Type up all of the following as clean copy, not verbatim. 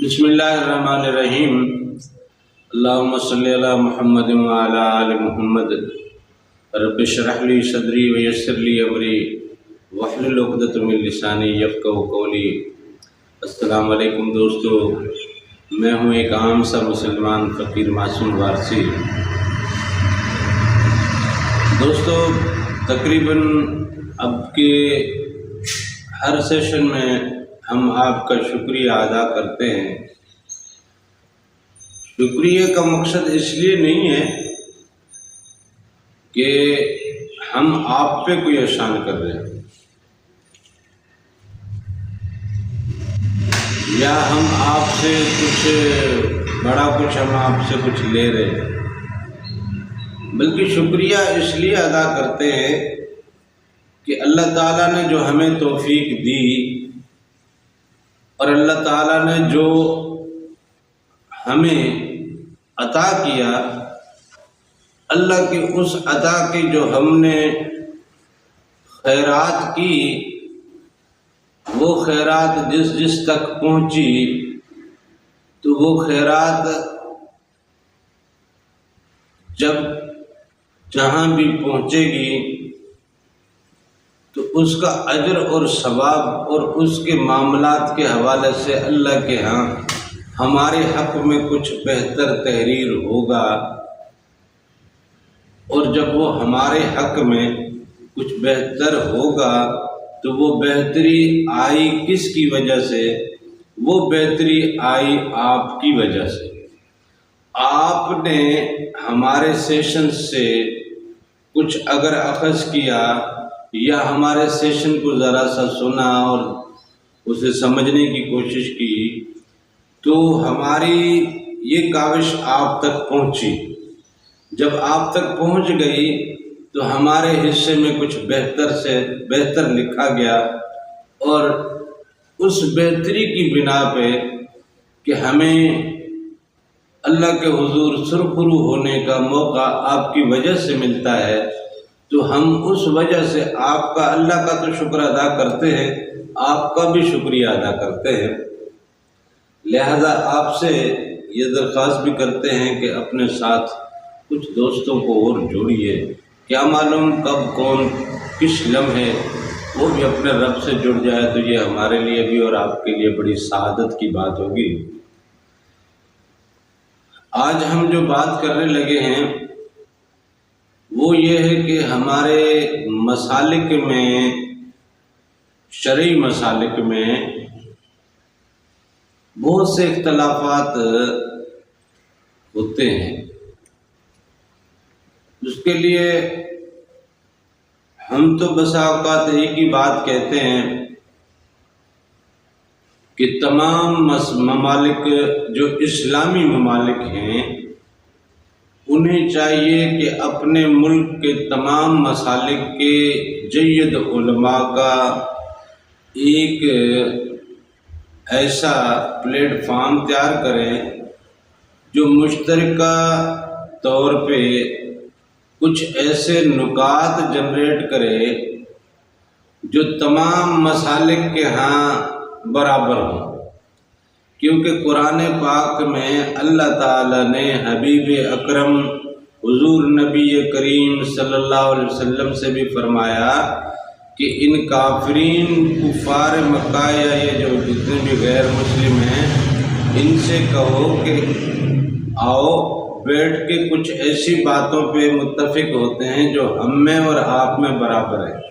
بسم اللہ الرحمن الرحیم۔ اللہم صلی علی محمد وعلی آل محمد۔ رب اشرح لی صدری ویسر لی امری واحلل عقدۃ من لسانی یفقہوا قولی۔ السلام علیکم دوستو، میں ہوں ایک عام سا مسلمان فقیر معصوم وارثی۔ دوستو، تقریباً اب کے ہر سیشن میں ہم آپ کا شکریہ ادا کرتے ہیں۔ شکریہ کا مقصد اس لیے نہیں ہے کہ ہم آپ پہ کوئی احسان کر رہے ہیں یا ہم آپ سے ہم آپ سے کچھ لے رہے ہیں، بلکہ شکریہ اس لیے ادا کرتے ہیں کہ اللہ تعالیٰ نے جو ہمیں توفیق دی اور اللہ تعالیٰ نے جو ہمیں عطا کیا، اللہ کی اس عطا کی جو ہم نے خیرات کی، وہ خیرات جس تک پہنچی تو وہ خیرات جب جہاں بھی پہنچے گی تو اس کا اجر اور ثواب اور اس کے معاملات کے حوالے سے اللہ کے ہاں ہمارے حق میں کچھ بہتر تحریر ہوگا، اور جب وہ ہمارے حق میں کچھ بہتر ہوگا تو وہ بہتری آئی کس کی وجہ سے؟ وہ بہتری آئی آپ کی وجہ سے۔ آپ نے ہمارے سیشن سے کچھ اگر اخذ کیا یا ہمارے سیشن کو ذرا سا سنا اور اسے سمجھنے کی کوشش کی تو ہماری یہ کاوش آپ تک پہنچی۔ جب آپ تک پہنچ گئی تو ہمارے حصے میں کچھ بہتر سے بہتر لکھا گیا، اور اس بہتری کی بنا پہ کہ ہمیں اللہ کے حضور سرخرو ہونے کا موقع آپ کی وجہ سے ملتا ہے، تو ہم اس وجہ سے آپ کا اللہ کا تو شکر ادا کرتے ہیں، آپ کا بھی شکریہ ادا کرتے ہیں۔ لہذا آپ سے یہ درخواست بھی کرتے ہیں کہ اپنے ساتھ کچھ دوستوں کو اور جوڑیے، کیا معلوم کب کون کس لمحے وہ بھی اپنے رب سے جڑ جائے تو یہ ہمارے لیے بھی اور آپ کے لیے بڑی سعادت کی بات ہوگی۔ آج ہم جو بات کرنے لگے ہیں وہ یہ ہے کہ ہمارے مسالک میں، شرعی مسالک میں بہت سے اختلافات ہوتے ہیں۔ اس کے لیے ہم تو بسا اوقات ایک ہی بات کہتے ہیں کہ تمام ممالک جو اسلامی ممالک ہیں انہیں چاہیے کہ اپنے ملک کے تمام مسالک کے جید علماء کا ایک ایسا پلیٹ فارم تیار کریں جو مشترکہ طور پہ کچھ ایسے نکات جنریٹ کرے جو تمام مسالک کے ہاں برابر ہوں، کیونکہ قرآن پاک میں اللہ تعالیٰ نے حبیب اکرم حضور نبی کریم صلی اللہ علیہ وسلم سے بھی فرمایا کہ ان کافرین کفار مکہ یا یہ جو جتنے بھی غیر مسلم ہیں ان سے کہو کہ آؤ بیٹھ کے کچھ ایسی باتوں پہ متفق ہوتے ہیں جو ہم میں اور آپ میں برابر ہے۔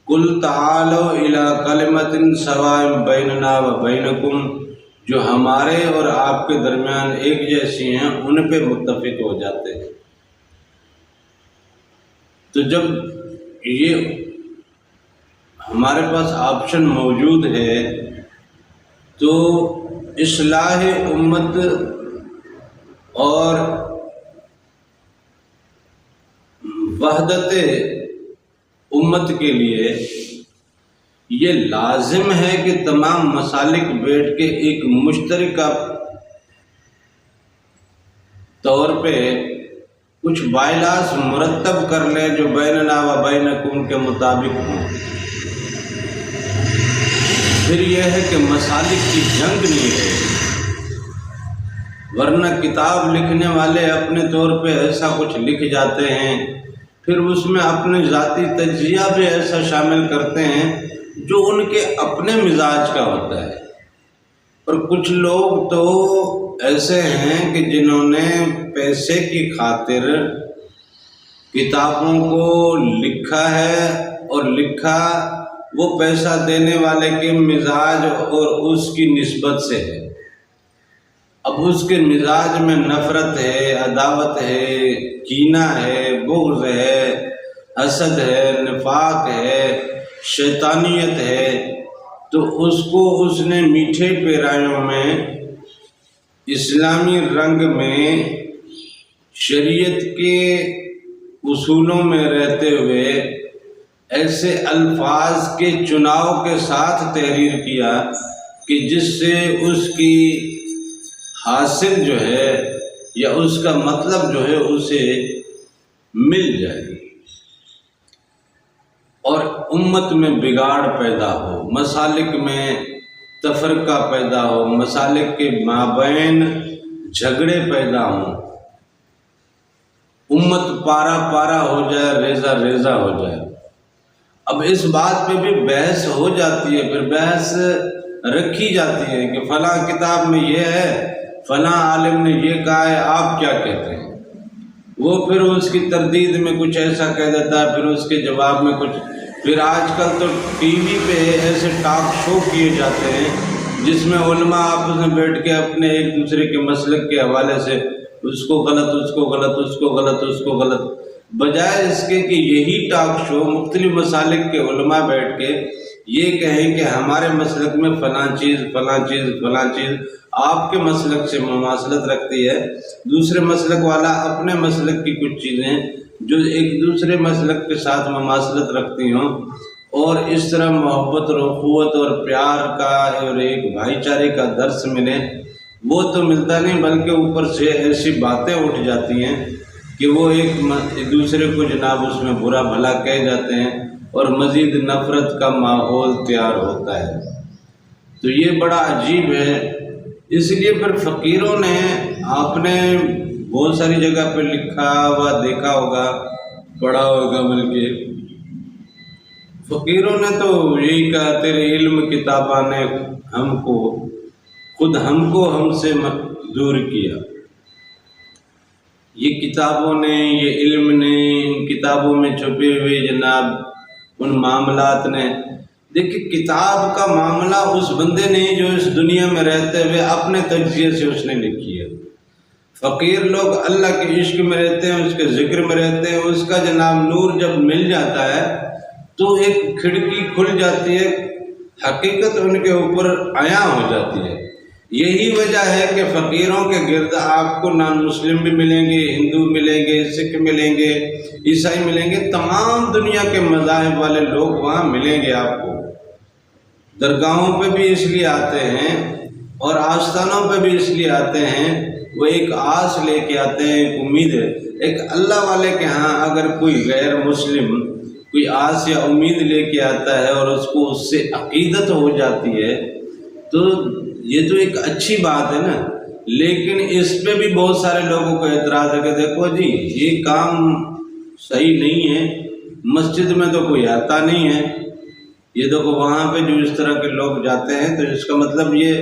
قُلْ تَعَالَوْا إِلَىٰ كَلِمَةٍ سَوَاءٍ بَيْنَنَا وَبَيْنَكُمْ، جو ہمارے اور آپ کے درمیان ایک جیسی ہیں ان پہ متفق ہو جاتے ہیں۔ تو جب یہ ہمارے پاس آپشن موجود ہے تو اصلاح امت اور وحدت امت کے لیے یہ لازم ہے کہ تمام مسالک بیٹھ کے ایک مشترکہ طور پہ کچھ بائلاس مرتب کر لیں جو بیننا و بینکم کے مطابق ہوں۔ پھر یہ ہے کہ مسالک کی جنگ نہیں رہے، ورنہ کتاب لکھنے والے اپنے طور پہ ایسا کچھ لکھ جاتے ہیں، پھر اس میں اپنے ذاتی تجزیہ بھی ایسا شامل کرتے ہیں جو ان کے اپنے مزاج کا ہوتا ہے۔ اور کچھ لوگ تو ایسے ہیں کہ جنہوں نے پیسے کی خاطر کتابوں کو لکھا ہے، اور لکھا وہ پیسہ دینے والے کے مزاج اور اس کی نسبت سے ہے۔ اب اس کے مزاج میں نفرت ہے، عداوت ہے، کینہ ہے، بغض ہے، حسد ہے، نفاق ہے، شیطانیت ہے، تو اس کو اس نے میٹھے پیرایوں میں، اسلامی رنگ میں، شریعت کے اصولوں میں رہتے ہوئے ایسے الفاظ کے چناؤ کے ساتھ تحریر کیا کہ جس سے اس کی حاصل جو ہے یا اس کا مطلب جو ہے اسے مل جائے اور امت میں بگاڑ پیدا ہو، مسالک میں تفرقہ پیدا ہو، مسالک کے مابین جھگڑے پیدا ہوں، امت پارا پارا ہو جائے، ریزہ ریزہ ہو جائے۔ اب اس بات پہ بھی بحث ہو جاتی ہے، پھر بحث رکھی جاتی ہے کہ فلاں کتاب میں یہ ہے، فلاں عالم نے یہ کہا ہے، آپ کیا کہتے ہیں؟ وہ پھر اس کی تردید میں کچھ ایسا کہہ دیتا ہے، پھر اس کے جواب میں کچھ۔ پھر آج کل تو ٹی وی پہ ایسے ٹاک شو کیے جاتے ہیں جس میں علماء آپس میں بیٹھ کے اپنے ایک دوسرے کے مسلک کے حوالے سے اس کو غلط، اس کو غلط، اس کو غلط، اس کو غلط، بجائے اس کے کہ یہی ٹاک شو مختلف مسالک کے علماء بیٹھ کے یہ کہیں کہ ہمارے مسلک میں فلاں چیز فلاں چیز فلاں چیز آپ کے مسلک سے مماثلت رکھتی ہے، دوسرے مسلک والا اپنے مسلک کی کچھ چیزیں جو ایک دوسرے مسلک کے ساتھ مماثلت رکھتی ہوں، اور اس طرح محبت اور اخوت اور پیار کا اور ایک بھائی چارے کا درس ملے، وہ تو ملتا نہیں، بلکہ اوپر سے ایسی باتیں اٹھ جاتی ہیں کہ وہ ایک دوسرے کو جناب اس میں برا بھلا کہہ جاتے ہیں اور مزید نفرت کا ماحول تیار ہوتا ہے۔ تو یہ بڑا عجیب ہے۔ اس لیے پھر فقیروں نے، آپ نے بہت ساری جگہ پہ لکھا ہوا دیکھا ہوگا، پڑھا ہوگا، بلکہ فقیروں نے تو یہی کہا، تیرے علم کتاباں نے ہم کو ہم سے دور کیا۔ یہ کتابوں نے، یہ علم نے، ان کتابوں میں چھپے ہوئے جناب ان معاملات نے، دیکھیں کتاب کا معاملہ اس بندے نے جو اس دنیا میں رہتے ہوئے اپنے تجزیے سے اس نے لکھی ہے۔ فقیر لوگ اللہ کے عشق میں رہتے ہیں، اس کے ذکر میں رہتے ہیں، اس کا جناب نور جب مل جاتا ہے تو ایک کھڑکی کھل جاتی ہے، حقیقت ان کے اوپر عیاں ہو جاتی ہے۔ یہی وجہ ہے کہ فقیروں کے گرد آپ کو نان مسلم بھی ملیں گے، ہندو ملیں گے، سکھ ملیں گے، عیسائی ملیں گے، تمام دنیا کے مذاہب والے لوگ وہاں ملیں گے آپ کو۔ درگاہوں پہ بھی اس لیے آتے ہیں اور آستانوں پہ بھی اس لیے آتے ہیں، وہ ایک آس لے کے آتے ہیں، ایک امید ہے۔ ایک اللہ والے کے ہاں اگر کوئی غیر مسلم کوئی آس یا امید لے کے آتا ہے اور اس کو اس سے عقیدت ہو جاتی ہے تو یہ تو ایک اچھی بات ہے نا، لیکن اس پہ بھی بہت سارے لوگوں کو اعتراض ہے کہ دیکھو جی یہ کام صحیح نہیں ہے، مسجد میں تو کوئی آتا نہیں ہے، یہ دیکھو وہاں پہ جو اس طرح کے لوگ جاتے ہیں تو اس کا مطلب یہ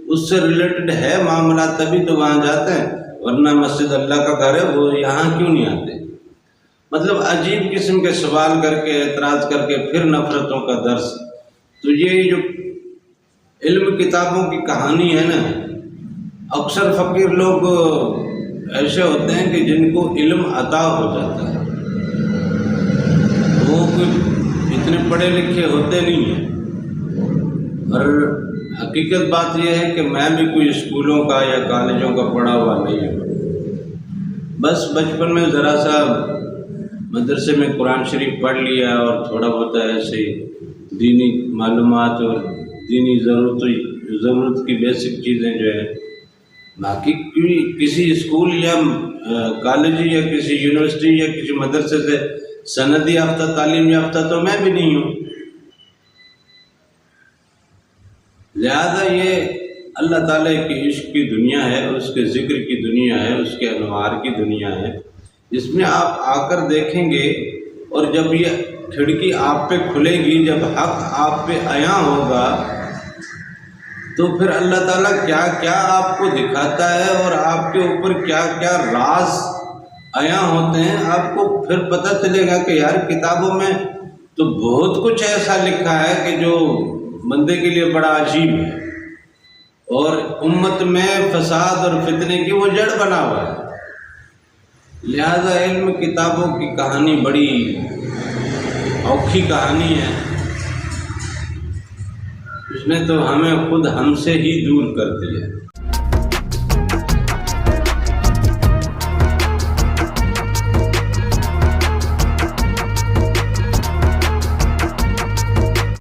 اس سے ریلیٹڈ ہے معاملہ، تبھی تو وہاں جاتے ہیں، ورنہ مسجد اللہ کا گھر ہے، وہ یہاں کیوں نہیں آتے؟ مطلب عجیب قسم کے سوال کر کے، اعتراض کر کے، پھر نفرتوں کا درس۔ تو یہ جو علم کتابوں کی کہانی ہے نا، اکثر فقیر لوگ ایسے ہوتے ہیں کہ جن کو علم عطا ہو جاتا ہے، وہ اتنے پڑھے لکھے ہوتے نہیں ہیں۔ اور حقیقت بات یہ ہے کہ میں بھی کوئی اسکولوں کا یا کالجوں کا پڑھا ہوا نہیں ہوں، بس بچپن میں ذرا سا مدرسے میں قرآن شریف پڑھ لیا اور تھوڑا بہت ایسے دینی معلومات اور دینی ضرورت کی بیسک چیزیں جو ہے، باقی کسی اسکول یا کالج یا کسی یونیورسٹی یا کسی مدرسے سے سند یافتہ، تعلیم یافتہ تو میں بھی نہیں ہوں۔ لہذا یہ اللہ تعالیٰ کے عشق کی دنیا ہے، اس کے ذکر کی دنیا ہے، اس کے انوار کی دنیا ہے، جس میں آپ آ کر دیکھیں گے، اور جب یہ کھڑکی آپ پہ کھلے گی، جب حق آپ پہ عیاں ہوگا، تو پھر اللہ تعالیٰ کیا کیا آپ کو دکھاتا ہے اور آپ کے اوپر کیا کیا راز عیاں ہوتے ہیں، آپ کو پھر پتہ چلے گا کہ یار کتابوں میں تو بہت کچھ ایسا لکھا ہے کہ جو بندے کے لیے بڑا عجیب ہے، اور امت میں فساد اور فتنے کی وہ جڑ بنا ہوا ہے۔ لہذا علم کتابوں کی کہانی بڑی اوکھی کہانی ہے، اس نے تو ہمیں خود ہم سے ہی دور کر دیا ہے۔